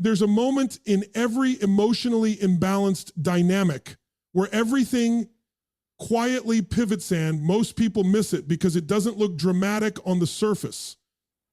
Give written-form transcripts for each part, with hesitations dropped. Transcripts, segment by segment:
There's a moment in every emotionally imbalanced dynamic where everything quietly pivots, and most people miss it because it doesn't look dramatic on the surface.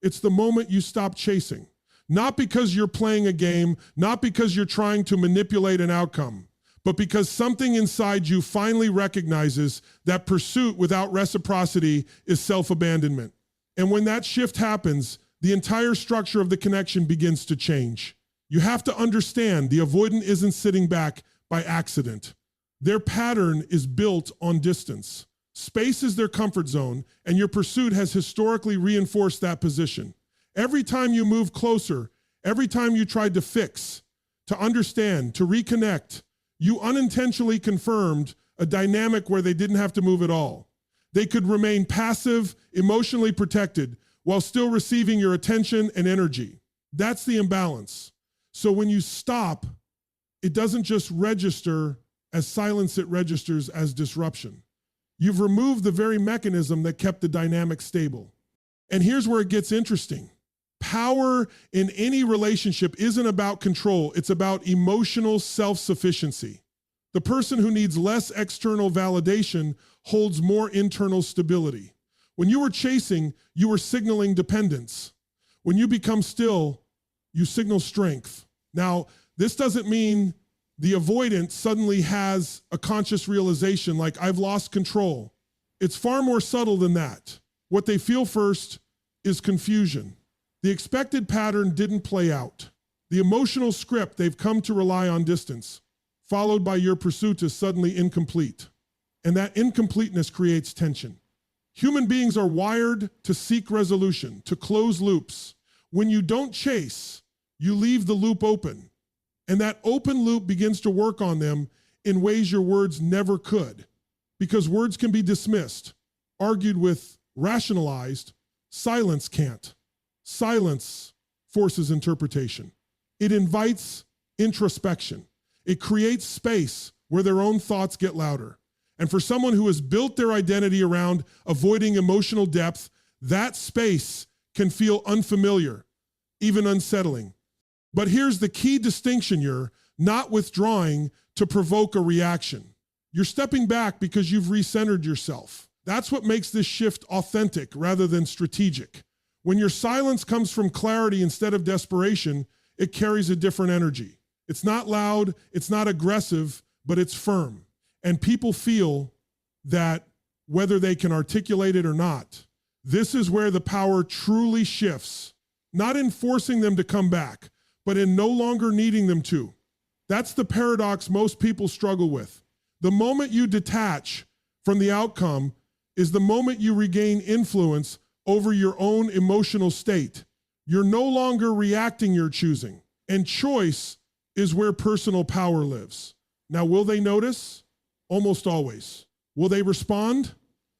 It's the moment you stop chasing. Not because you're playing a game, not because you're trying to manipulate an outcome, but because something inside you finally recognizes that pursuit without reciprocity is self-abandonment. And when that shift happens, the entire structure of the connection begins to change. You have to understand the avoidant isn't sitting back by accident. Their pattern is built on distance. Space is their comfort zone, and your pursuit has historically reinforced that position. Every time you move closer, every time you tried to fix, to understand, to reconnect, you unintentionally confirmed a dynamic where they didn't have to move at all. They could remain passive, emotionally protected, while still receiving your attention and energy. That's the imbalance. So when you stop, it doesn't just register as silence, it registers as disruption. You've removed the very mechanism that kept the dynamic stable. And here's where it gets interesting. Power in any relationship isn't about control, it's about emotional self-sufficiency. The person who needs less external validation holds more internal stability. When you were chasing, you were signaling dependence. When you become still, you signal strength. Now, this doesn't mean the avoidant suddenly has a conscious realization like, I've lost control. It's far more subtle than that. What they feel first is confusion. The expected pattern didn't play out. The emotional script they've come to rely on distance, followed by your pursuit, is suddenly incomplete. And that incompleteness creates tension. Human beings are wired to seek resolution, to close loops. When you don't chase, you leave the loop open. And that open loop begins to work on them in ways your words never could. Because words can be dismissed, argued with, rationalized. Silence can't. Silence forces interpretation. It invites introspection. It creates space where their own thoughts get louder. And for someone who has built their identity around avoiding emotional depth, that space can feel unfamiliar, even unsettling. But here's the key distinction: you're not withdrawing to provoke a reaction. You're stepping back because you've recentered yourself. That's what makes this shift authentic rather than strategic. When your silence comes from clarity instead of desperation, it carries a different energy. It's not loud, it's not aggressive, but it's firm. And people feel that whether they can articulate it or not. This is where the power truly shifts, not in forcing them to come back, but in no longer needing them to. That's the paradox most people struggle with. The moment you detach from the outcome is the moment you regain influence over your own emotional state. You're no longer reacting, you're choosing. And choice is where personal power lives. Now, will they notice? Almost always. Will they respond?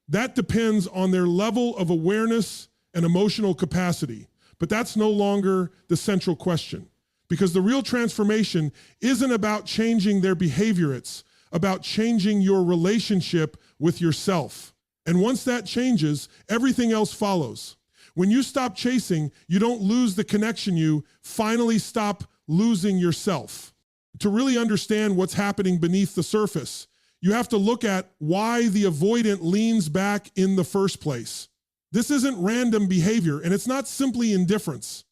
That depends on their level of awareness and emotional capacity. But that's no longer the central question. Because the real transformation isn't about changing their behavior, it's about changing your relationship with yourself. And once that changes, everything else follows. When you stop chasing, you don't lose the connection, you finally stop losing yourself. To really understand what's happening beneath the surface, you have to look at why the avoidant leans back in the first place. This isn't random behavior, and it's not simply indifference.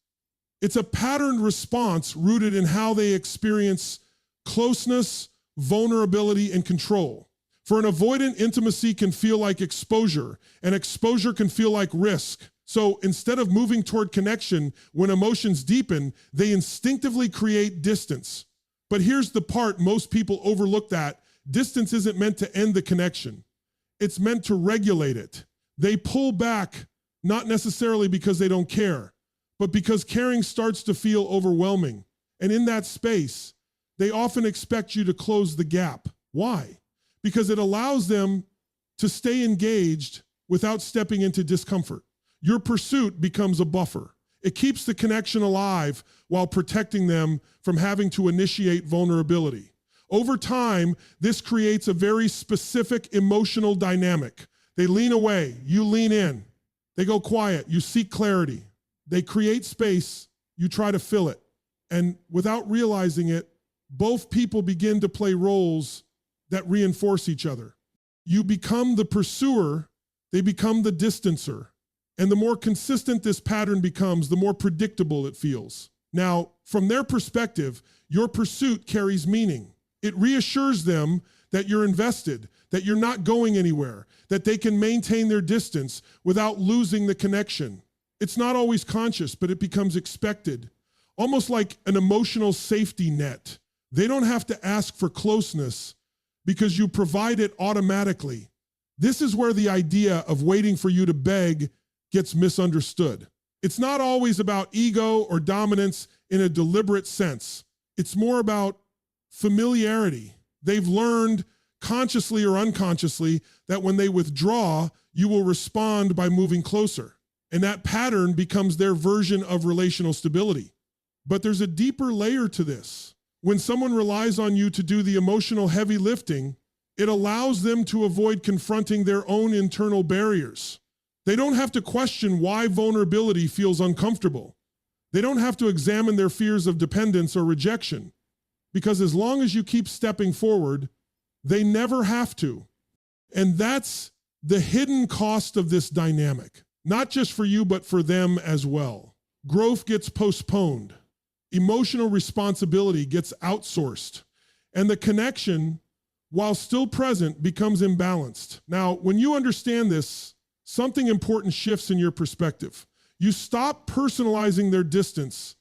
It's a patterned response rooted in how they experience closeness, vulnerability, and control. For an avoidant, intimacy can feel like exposure, and exposure can feel like risk. So instead of moving toward connection when emotions deepen, they instinctively create distance. But here's the part most people overlook: that distance isn't meant to end the connection. It's meant to regulate it. They pull back, not necessarily because they don't care, but because caring starts to feel overwhelming. And in that space, they often expect you to close the gap. Why? Because it allows them to stay engaged without stepping into discomfort. Your pursuit becomes a buffer. It keeps the connection alive while protecting them from having to initiate vulnerability. Over time, this creates a very specific emotional dynamic. They lean away, you lean in. They go quiet, you seek clarity. They create space, you try to fill it. And without realizing it, both people begin to play roles that reinforce each other. You become the pursuer, they become the distancer. And the more consistent this pattern becomes, the more predictable it feels. Now, from their perspective, your pursuit carries meaning. It reassures them that you're invested, that you're not going anywhere, that they can maintain their distance without losing the connection. It's not always conscious, but it becomes expected, almost like an emotional safety net. They don't have to ask for closeness because you provide it automatically. This is where the idea of waiting for you to beg gets misunderstood. It's not always about ego or dominance in a deliberate sense. It's more about familiarity. They've learned consciously or unconsciously that when they withdraw, you will respond by moving closer. And that pattern becomes their version of relational stability. But there's a deeper layer to this. When someone relies on you to do the emotional heavy lifting, it allows them to avoid confronting their own internal barriers. They don't have to question why vulnerability feels uncomfortable. They don't have to examine their fears of dependence or rejection, because as long as you keep stepping forward, they never have to. And that's the hidden cost of this dynamic, not just for you, but for them as well. Growth gets postponed. Emotional responsibility gets outsourced. And the connection, while still present, becomes imbalanced. Now, when you understand this, something important shifts in your perspective. You stop personalizing their distance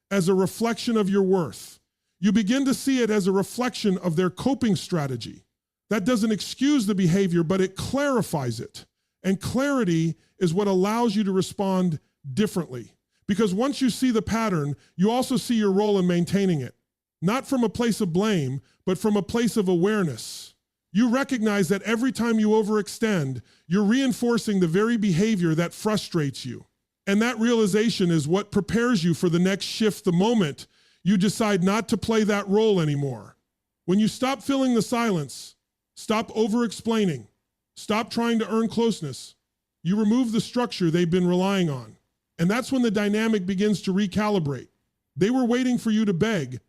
as a reflection of your worth. You begin to see it as a reflection of their coping strategy. That doesn't excuse the behavior, but it clarifies it. And clarity is what allows you to respond differently. Because once you see the pattern, you also see your role in maintaining it. Not from a place of blame, but from a place of awareness. You recognize that every time you overextend, you're reinforcing the very behavior that frustrates you. And that realization is what prepares you for the next shift the moment you decide not to play that role anymore. When you stop filling the silence, stop over-explaining, stop trying to earn closeness, you remove the structure they've been relying on. And that's when the dynamic begins to recalibrate. They were waiting for you to beg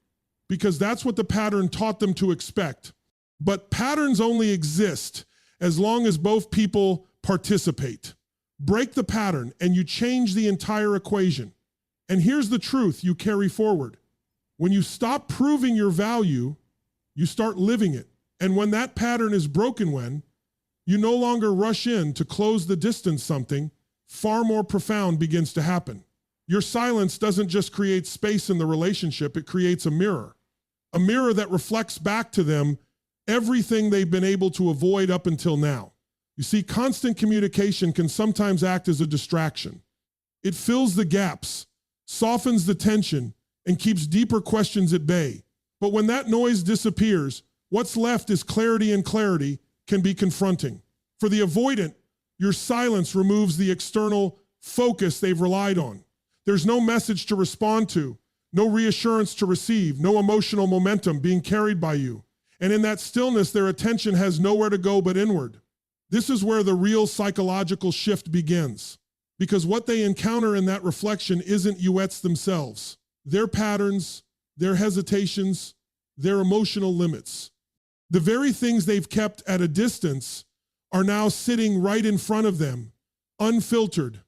because that's what the pattern taught them to expect. But patterns only exist as long as both people participate. Break the pattern and you change the entire equation. And here's the truth you carry forward. When you stop proving your value, you start living it. And when that pattern is broken, you no longer rush in to close the distance, something far more profound begins to happen. Your silence doesn't just create space in the relationship, it creates a mirror that reflects back to them everything they've been able to avoid up until now. You see, constant communication can sometimes act as a distraction. It fills the gaps, softens the tension, and keeps deeper questions at bay. But when that noise disappears, what's left is clarity, and clarity can be confronting. For the avoidant, your silence removes the external focus they've relied on. There's no message to respond to, no reassurance to receive, no emotional momentum being carried by you. And in that stillness, their attention has nowhere to go but inward. This is where the real psychological shift begins, because what they encounter in that reflection isn't Uets themselves. Their patterns, their hesitations, their emotional limits. The very things they've kept at a distance are now sitting right in front of them, unfiltered,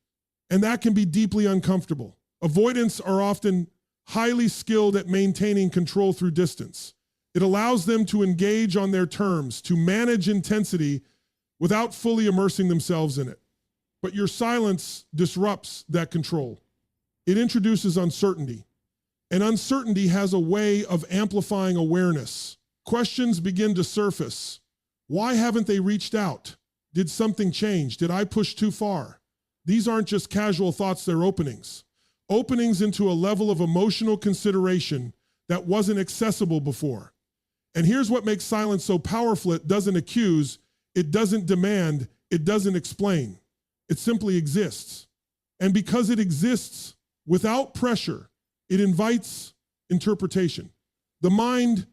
and that can be deeply uncomfortable. Avoidants are often highly skilled at maintaining control through distance. It allows them to engage on their terms, to manage intensity without fully immersing themselves in it. But your silence disrupts that control. It introduces uncertainty, and uncertainty has a way of amplifying awareness. Questions begin to surface. Why haven't they reached out? Did something change? Did I push too far? These aren't just casual thoughts, they're openings. Openings into a level of emotional consideration that wasn't accessible before. And here's what makes silence so powerful. It doesn't accuse, it doesn't demand, it doesn't explain. It simply exists. And because it exists without pressure, it invites interpretation. The mind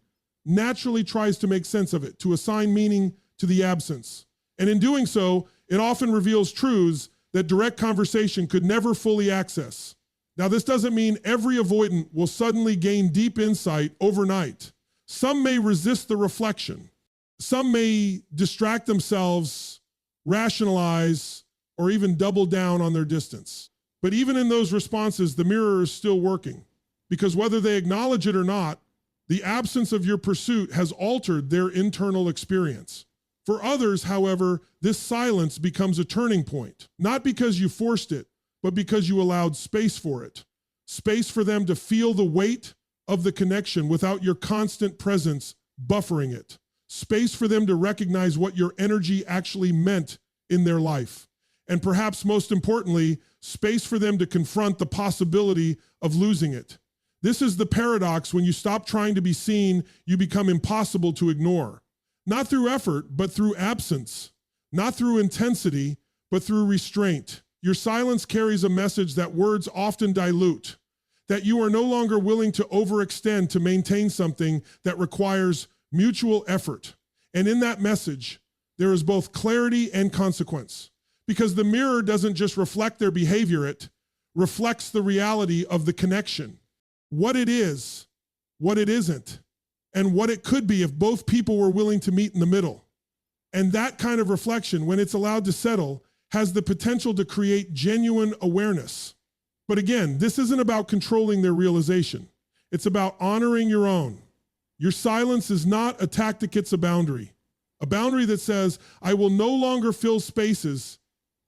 naturally tries to make sense of it, to assign meaning to the absence. And in doing so, it often reveals truths that direct conversation could never fully access. Now, this doesn't mean every avoidant will suddenly gain deep insight overnight. Some may resist the reflection. Some may distract themselves, rationalize, or even double down on their distance. But even in those responses, the mirror is still working, because whether they acknowledge it or not, the absence of your pursuit has altered their internal experience. For others, however, this silence becomes a turning point, not because you forced it, but because you allowed space for it. Space for them to feel the weight of the connection without your constant presence buffering it. Space for them to recognize what your energy actually meant in their life. And perhaps most importantly, space for them to confront the possibility of losing it. This is the paradox: when you stop trying to be seen, you become impossible to ignore. Not through effort, but through absence. Not through intensity, but through restraint. Your silence carries a message that words often dilute, that you are no longer willing to overextend to maintain something that requires mutual effort. And in that message, there is both clarity and consequence, because the mirror doesn't just reflect their behavior, it reflects the reality of the connection. What it is, what it isn't, and what it could be if both people were willing to meet in the middle. And that kind of reflection, when it's allowed to settle, has the potential to create genuine awareness. But again, this isn't about controlling their realization. It's about honoring your own. Your silence is not a tactic, it's a boundary. A boundary that says, I will no longer fill spaces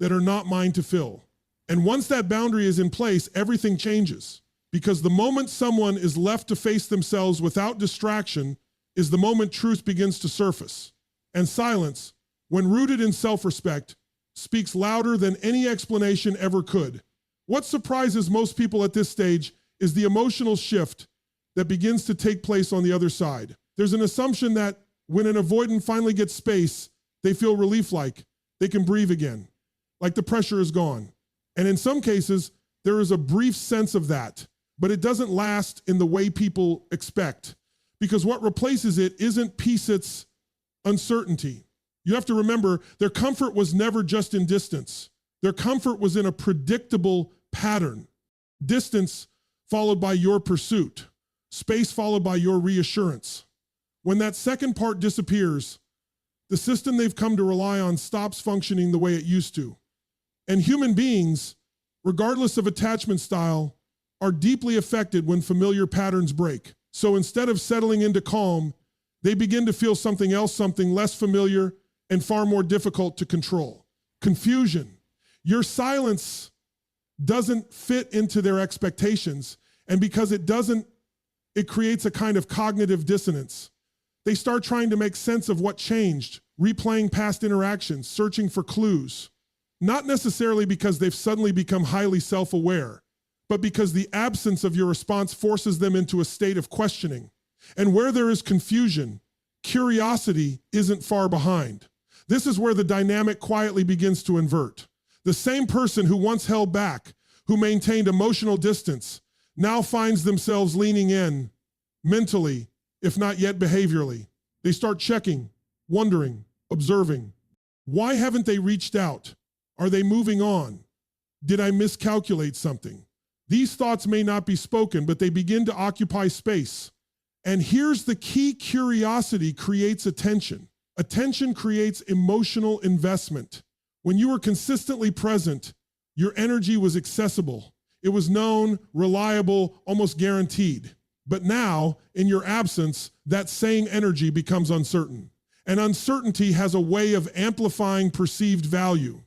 that are not mine to fill. And once that boundary is in place, everything changes. Because the moment someone is left to face themselves without distraction is the moment truth begins to surface. And silence, when rooted in self-respect, speaks louder than any explanation ever could. What surprises most people at this stage is the emotional shift that begins to take place on the other side. There's an assumption that when an avoidant finally gets space, they feel relief, like they can breathe again, like the pressure is gone. And in some cases, there is a brief sense of that, but it doesn't last in the way people expect, because what replaces it isn't peace, it's uncertainty. You have to remember, their comfort was never just in distance. Their comfort was in a predictable pattern. Distance followed by your pursuit. Space followed by your reassurance. When that second part disappears, the system they've come to rely on stops functioning the way it used to. And human beings, regardless of attachment style, are deeply affected when familiar patterns break. So instead of settling into calm, they begin to feel something else, something less familiar and far more difficult to control. Confusion. Your silence doesn't fit into their expectations, and because it doesn't, it creates a kind of cognitive dissonance. They start trying to make sense of what changed, replaying past interactions, searching for clues. Not necessarily because they've suddenly become highly self-aware, but because the absence of your response forces them into a state of questioning. And where there is confusion, curiosity isn't far behind. This is where the dynamic quietly begins to invert. The same person who once held back, who maintained emotional distance, now finds themselves leaning in, mentally, if not yet behaviorally. They start checking, wondering, observing. Why haven't they reached out? Are they moving on? Did I miscalculate something? These thoughts may not be spoken, but they begin to occupy space. And here's the key: curiosity creates attention. Attention creates emotional investment. When you were consistently present, your energy was accessible. It was known, reliable, almost guaranteed. But now, in your absence, that same energy becomes uncertain. And uncertainty has a way of amplifying perceived value.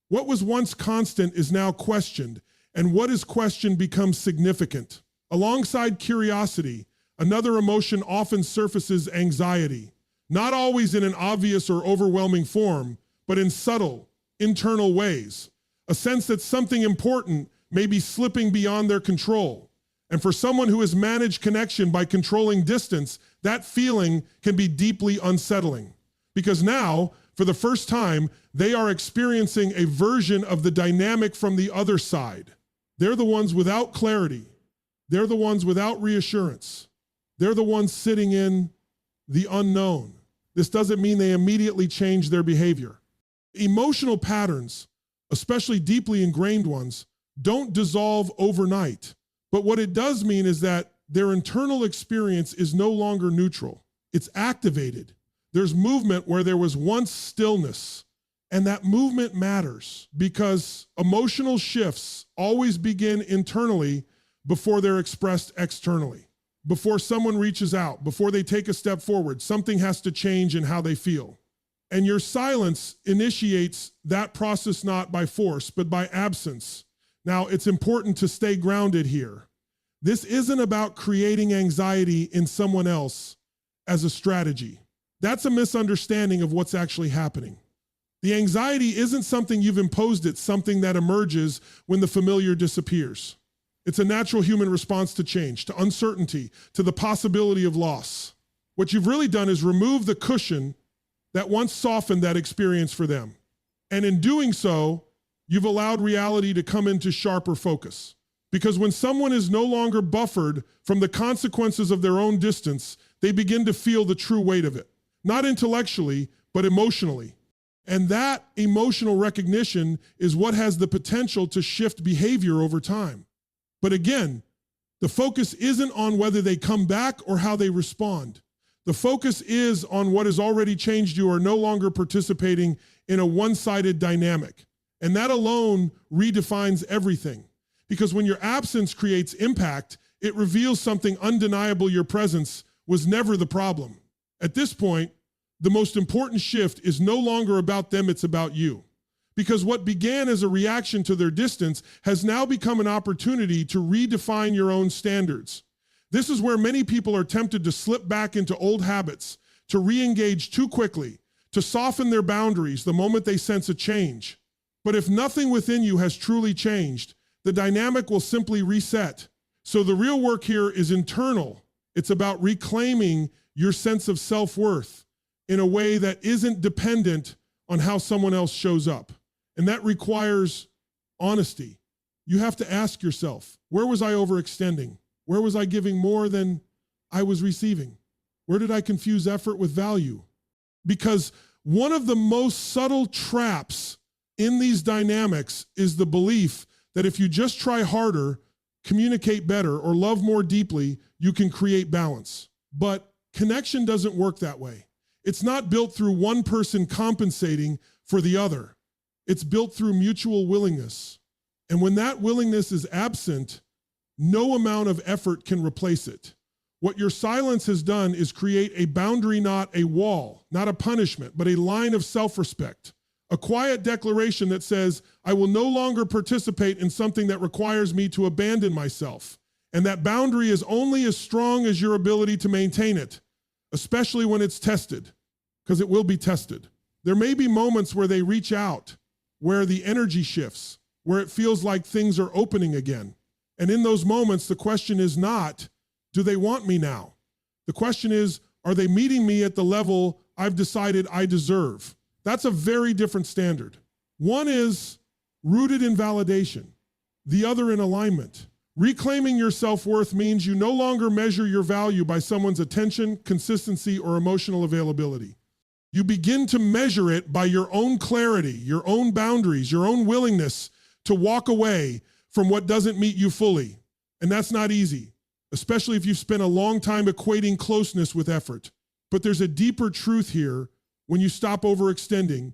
What was once constant is now questioned, and what is questioned becomes significant. Alongside curiosity, another emotion often surfaces: anxiety. Not always in an obvious or overwhelming form, but in subtle, internal ways. A sense that something important may be slipping beyond their control. And for someone who has managed connection by controlling distance, that feeling can be deeply unsettling. Because now, for the first time, they are experiencing a version of the dynamic from the other side. They're the ones without clarity. They're the ones without reassurance. They're the ones sitting in the unknown. This doesn't mean they immediately change their behavior. Emotional patterns, especially deeply ingrained ones, don't dissolve overnight. But what it does mean is that their internal experience is no longer neutral. It's activated. There's movement where there was once stillness. And that movement matters because emotional shifts always begin internally before they're expressed externally. Before someone reaches out, before they take a step forward, something has to change in how they feel. And your silence initiates that process not by force, but by absence. Now, it's important to stay grounded here. This isn't about creating anxiety in someone else as a strategy. That's a misunderstanding of what's actually happening. The anxiety isn't something you've imposed, it's something that emerges when the familiar disappears. It's a natural human response to change, to uncertainty, to the possibility of loss. What you've really done is remove the cushion that once softened that experience for them. And in doing so, you've allowed reality to come into sharper focus. Because when someone is no longer buffered from the consequences of their own distance, they begin to feel the true weight of it. Not intellectually, but emotionally. And that emotional recognition is what has the potential to shift behavior over time. But again, the focus isn't on whether they come back or how they respond. The focus is on what has already changed. You are no longer participating in a one-sided dynamic. And that alone redefines everything. Because when your absence creates impact, it reveals something undeniable. Your presence was never the problem. At this point, the most important shift is no longer about them, it's about you. Because what began as a reaction to their distance has now become an opportunity to redefine your own standards. This is where many people are tempted to slip back into old habits, to re-engage too quickly, to soften their boundaries the moment they sense a change. But if nothing within you has truly changed, the dynamic will simply reset. So the real work here is internal. It's about reclaiming your sense of self-worth in a way that isn't dependent on how someone else shows up. And that requires honesty. You have to ask yourself, where was I overextending? Where was I giving more than I was receiving? Where did I confuse effort with value? Because one of the most subtle traps in these dynamics is the belief that if you just try harder, communicate better, or love more deeply, you can create balance. But connection doesn't work that way. It's not built through one person compensating for the other. It's built through mutual willingness. And when that willingness is absent, no amount of effort can replace it. What your silence has done is create a boundary, not a wall, not a punishment, but a line of self-respect. A quiet declaration that says, I will no longer participate in something that requires me to abandon myself. And that boundary is only as strong as your ability to maintain it, especially when it's tested, because it will be tested. There may be moments where they reach out, where the energy shifts, where it feels like things are opening again. And in those moments, the question is not, do they want me now? The question is, are they meeting me at the level I've decided I deserve? That's a very different standard. One is rooted in validation, the other in alignment. Reclaiming your self-worth means you no longer measure your value by someone's attention, consistency, or emotional availability. You begin to measure it by your own clarity, your own boundaries, your own willingness to walk away from what doesn't meet you fully. And that's not easy, especially if you've spent a long time equating closeness with effort. But there's a deeper truth here. When you stop overextending,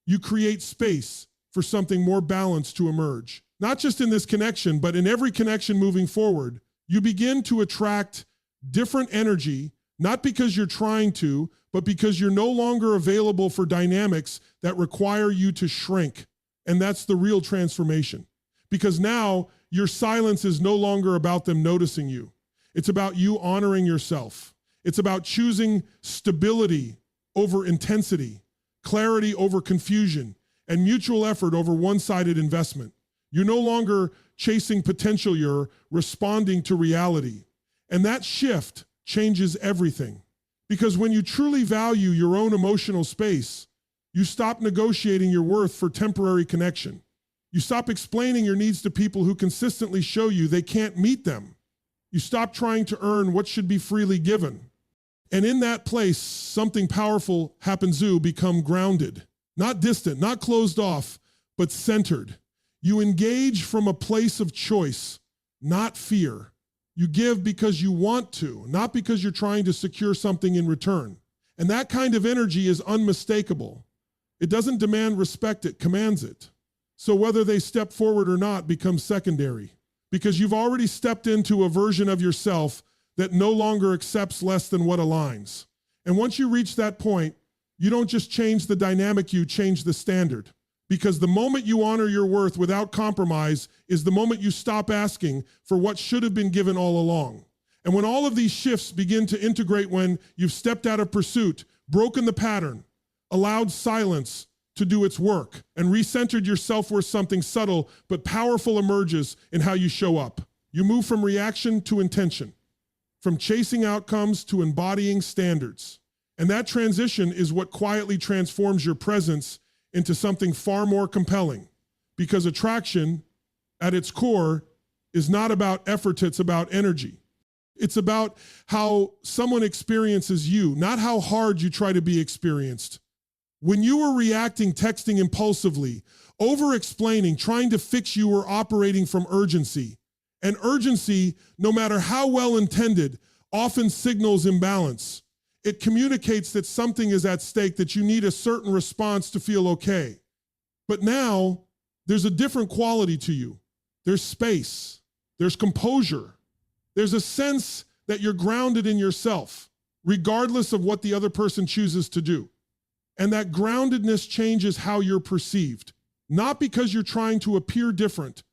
you create space for something more balanced to emerge. Not just in this connection, but in every connection moving forward. You begin to attract different energy, not because you're trying to, but because you're no longer available for dynamics that require you to shrink. And that's the real transformation. Because now your silence is no longer about them noticing you. It's about you honoring yourself. It's about choosing stability over intensity, clarity over confusion, and mutual effort over one-sided investment. You're no longer chasing potential, you're responding to reality. And that shift changes everything. Because when you truly value your own emotional space, you stop negotiating your worth for temporary connection. You stop explaining your needs to people who consistently show you they can't meet them. You stop trying to earn what should be freely given. And in that place, something powerful happens. You become grounded, not distant, not closed off, but centered. You engage from a place of choice, not fear. You give because you want to, not because you're trying to secure something in return. And that kind of energy is unmistakable. It doesn't demand respect, it commands it. So whether they step forward or not becomes secondary, because you've already stepped into a version of yourself that no longer accepts less than what aligns. And once you reach that point, you don't just change the dynamic, you change the standard. Because the moment you honor your worth without compromise is the moment you stop asking for what should have been given all along. And when all of these shifts begin to integrate, when you've stepped out of pursuit, broken the pattern, allowed silence to do its work, and recentered yourself where something subtle but powerful emerges in how you show up. You move from reaction to intention, from chasing outcomes to embodying standards. And that transition is what quietly transforms your presence into something far more compelling, because attraction at its core is not about effort, it's about energy. It's about how someone experiences you, not how hard you try to be experienced. When you were reacting, texting impulsively, over-explaining, trying to fix, you were operating from urgency. And urgency, no matter how well intended, often signals imbalance. It communicates that something is at stake, that you need a certain response to feel okay. But now there's a different quality to you. There's space, there's composure, there's a sense that you're grounded in yourself, regardless of what the other person chooses to do. And that groundedness changes how you're perceived, not because you're trying to appear different,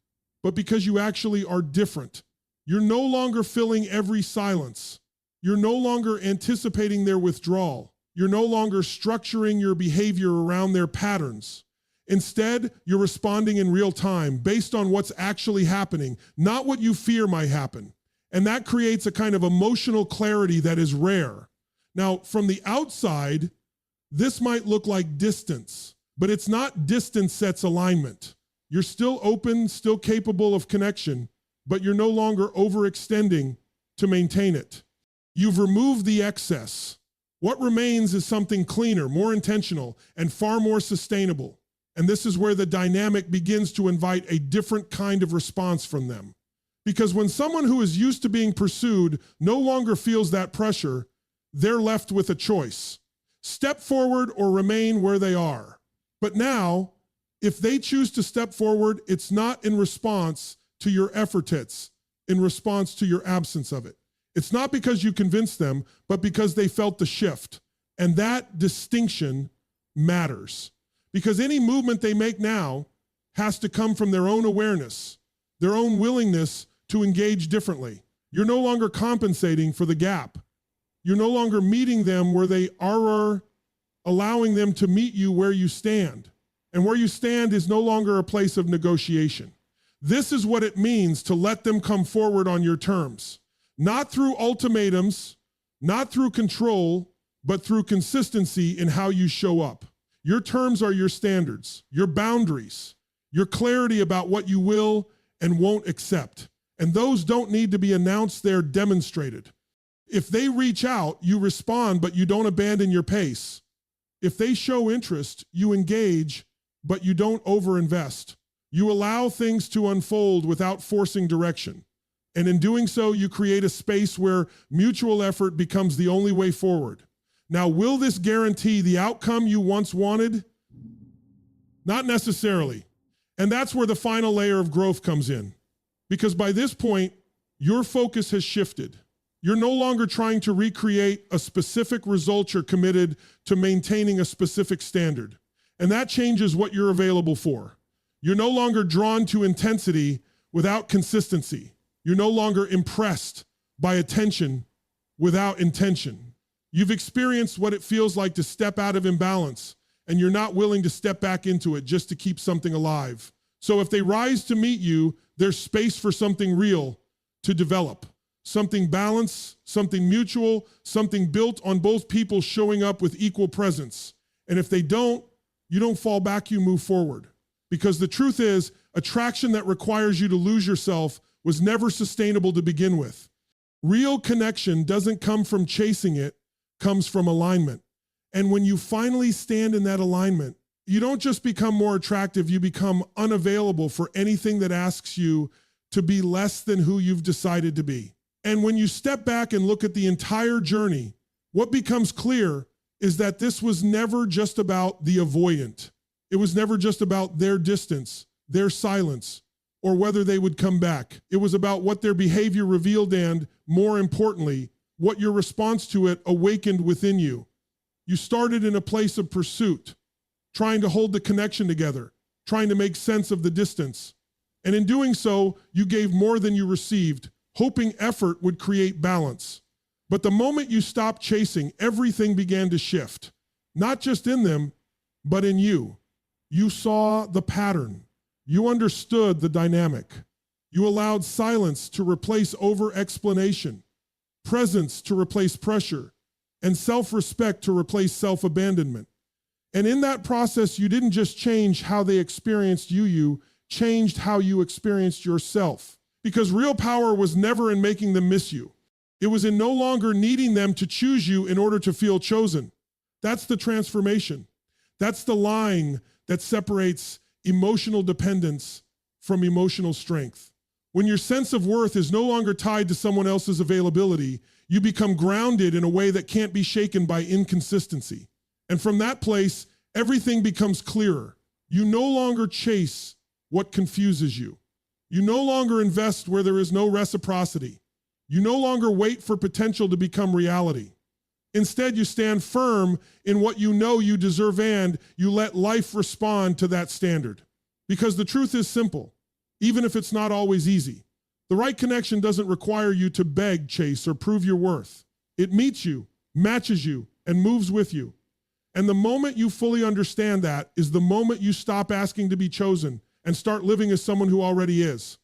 but because you actually are different. You're no longer filling every silence. You're no longer anticipating their withdrawal. You're no longer structuring your behavior around their patterns. Instead, you're responding in real time based on what's actually happening, not what you fear might happen. And that creates a kind of emotional clarity that is rare. Now, from the outside, this might look like distance, but it's not distance sets alignment. You're still open, still capable of connection, but you're no longer overextending to maintain it. You've removed the excess. What remains is something cleaner, more intentional, and far more sustainable. And this is where the dynamic begins to invite a different kind of response from them. Because when someone who is used to being pursued no longer feels that pressure, they're left with a choice. Step forward or remain where they are. But now, if they choose to step forward, it's not in response to your effort, it's in response to your absence of it. It's not because you convinced them, but because they felt the shift. And that distinction matters. Because any movement they make now has to come from their own awareness, their own willingness to engage differently. You're no longer compensating for the gap. You're no longer meeting them where they are, allowing them to meet you where you stand. And where you stand is no longer a place of negotiation. This is what it means to let them come forward on your terms. Not through ultimatums, not through control, but through consistency in how you show up. Your terms are your standards, your boundaries, your clarity about what you will and won't accept. And those don't need to be announced, they're demonstrated. If they reach out, you respond, but you don't abandon your pace. If they show interest, you engage, but you don't overinvest. You allow things to unfold without forcing direction. And in doing so, you create a space where mutual effort becomes the only way forward. Now, will this guarantee the outcome you once wanted? Not necessarily. And that's where the final layer of growth comes in. Because by this point, your focus has shifted. You're no longer trying to recreate a specific result, you're committed to maintaining a specific standard. And that changes what you're available for. You're no longer drawn to intensity without consistency. You're no longer impressed by attention without intention. You've experienced what it feels like to step out of imbalance, and you're not willing to step back into it just to keep something alive. So if they rise to meet you, there's space for something real to develop. Something balanced, something mutual, something built on both people showing up with equal presence. And if they don't, you don't fall back, you move forward. Because the truth is, attraction that requires you to lose yourself was never sustainable to begin with. Real connection doesn't come from chasing, it comes from alignment. And when you finally stand in that alignment, You don't just become more attractive, you become unavailable for anything that asks you to be less than who you've decided to be. And when you step back and look at the entire journey, what becomes clear is that this was never just about the avoidant. It was never just about their distance, their silence, or whether they would come back. It was about what their behavior revealed and, more importantly, what your response to it awakened within you. You started in a place of pursuit, trying to hold the connection together, trying to make sense of the distance. And in doing so, you gave more than you received, hoping effort would create balance. But the moment you stopped chasing, everything began to shift, not just in them, but in you. You saw the pattern. You understood the dynamic. You allowed silence to replace over-explanation, presence to replace pressure, and self-respect to replace self-abandonment. And in that process, you didn't just change how they experienced you, you changed how you experienced yourself. Because real power was never in making them miss you. It was in no longer needing them to choose you in order to feel chosen. That's the transformation. That's the line that separates emotional dependence from emotional strength. When your sense of worth is no longer tied to someone else's availability, you become grounded in a way that can't be shaken by inconsistency. And from that place, everything becomes clearer. You no longer chase what confuses you. You no longer invest where there is no reciprocity. You no longer wait for potential to become reality. Instead, you stand firm in what you know you deserve and you let life respond to that standard. Because the truth is simple, even if it's not always easy. The right connection doesn't require you to beg, chase, or prove your worth. It meets you, matches you, and moves with you. And the moment you fully understand that is the moment you stop asking to be chosen and start living as someone who already is.